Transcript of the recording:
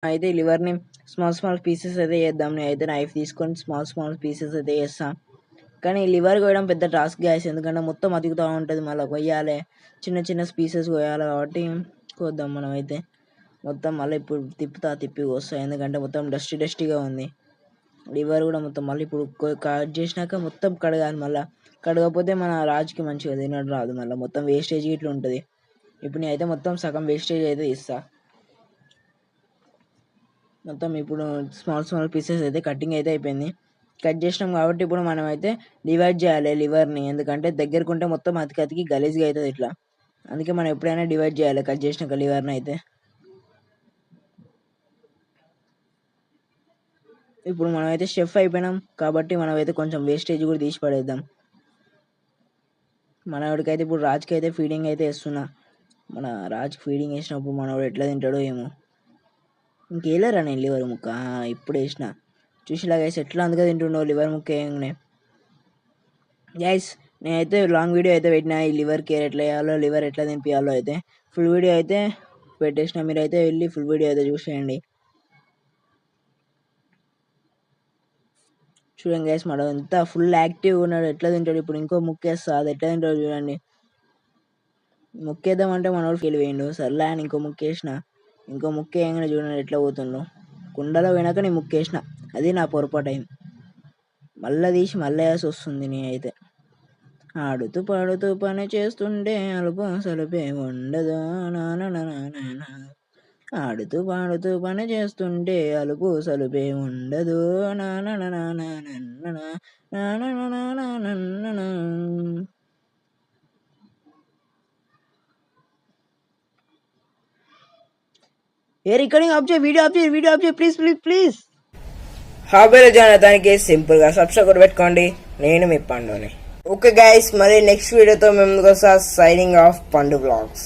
అయితే లివర్ని small pieces అయితే చేద్దాం. నేనైతే నైఫ్ తీసుకొని స్మాల్ పీసెస్ అయితే చేస్తాను. కానీ లివర్ కోయడం పెద్ద టాస్క్ గ్యాస్, ఎందుకంటే మొత్తం అతుకుతూ ఉంటుంది, మళ్ళీ కొయ్యాలి, చిన్న పీసెస్ కోయాలి, కాబట్టి కోద్దాం మనం అయితే మొత్తం. మళ్ళీ ఇప్పుడు తిప్పి వస్తాయి, ఎందుకంటే మొత్తం డస్టీగా ఉంది. లివర్ కూడా మొత్తం మళ్ళీ ఇప్పుడు కట్ చేసినాక మొత్తం కడగాలి. మళ్ళీ కడగకపోతే మన రాజుకి మంచిగా తినడం రాదు, మళ్ళీ మొత్తం వేస్టేజ్ ఇట్లా ఉంటుంది. ఇప్పుడు నేనైతే మొత్తం సగం వేస్టేజ్ అయితే ఇస్తా. మొత్తం ఇప్పుడు స్మాల్ పీసెస్ అయితే కటింగ్ అయితే అయిపోయింది. కట్ చేసినాం కాబట్టి ఇప్పుడు మనం అయితే డివైడ్ చేయాలి లివర్ని, ఎందుకంటే దగ్గరకు ఉంటే మొత్తం అతికి గలీజ్గా అవుతుంది ఇట్లా. అందుకే మనం ఎప్పుడైనా డివైడ్ చేయాలి కట్ చేసినాక లివర్ని అయితే. ఇప్పుడు మనం అయితే షెఫ్ అయిపోయినాం కాబట్టి మనం అయితే కొంచెం వేస్టేజ్ కూడా తీసి పడేద్దాం. మనవాడికైతే ఇప్పుడు రాజుకి అయితే ఫీడింగ్ అయితే వేస్తున్నా. మన రాజుకి ఫీడింగ్ వేసినప్పుడు మనవాడు ఎట్లా తింటాడో ఏమో. ఇంకేలేరా నేను లివర్ ముక్క ఇప్పుడు వేసిన, చూసిలా గైస్ ఎట్లా అందుగా తింటుండో లివర్ ముక్క వేయగానే. గైస్ నేనైతే లాంగ్ వీడియో అయితే పెట్టినా, ఈ లివర్ కేర్ ఎట్లా వేయాలో, లివర్ ఎట్లా తినిపించాలో అయితే ఫుల్ వీడియో అయితే పెట్టేసిన. మీరైతే వెళ్ళి ఫుల్ వీడియో అయితే చూసేయండి. చూడండి గైస్ మనం ఎంత ఫుల్ యాక్టివ్గా ఉన్నాడు, ఎట్లా తింటాడు. ఇప్పుడు ఇంకో ముక్కేస్తా, అది ఎట్లా తింటాడు చూడండి. ముక్కేద్దామంటే మనోడికి వెళ్ళిపోయిండు. సర్లే అని ఇంకో ముక్కేసిన, ఇంకో ముక్క వేయగానే చూడండి ఎట్లా పోతుండో. కుండలో పోయినాక నేను ముక్కేసిన, అది నా పొరపాటు అయింది. మళ్ళీ తీసి మళ్ళీ వేసి వస్తుంది. నేనైతే ఆడుతూ పాడుతూ పని చేస్తుండే అలుపు సలుపే ఉండదు, ఆడుతూ పాడుతూ పని చేస్తుంటే అలుపు సలుపే ఉండదు. ఏ రికార్డింగ్ ఆఫ్ చేయి, వీడియో ఆఫ్ చేయి ప్లీజ్. హాబీలో జాయిన్ అవుతానికి సింపుల్గా సబ్స్క్రైబ్ పెట్టుకోండి. నేను మీ పండుని. ఓకే గైస్, మరి నెక్స్ట్ వీడియోతో మేము ముందుకు వస్తా. సైనింగ్ ఆఫ్ పండు బ్లాగ్స్.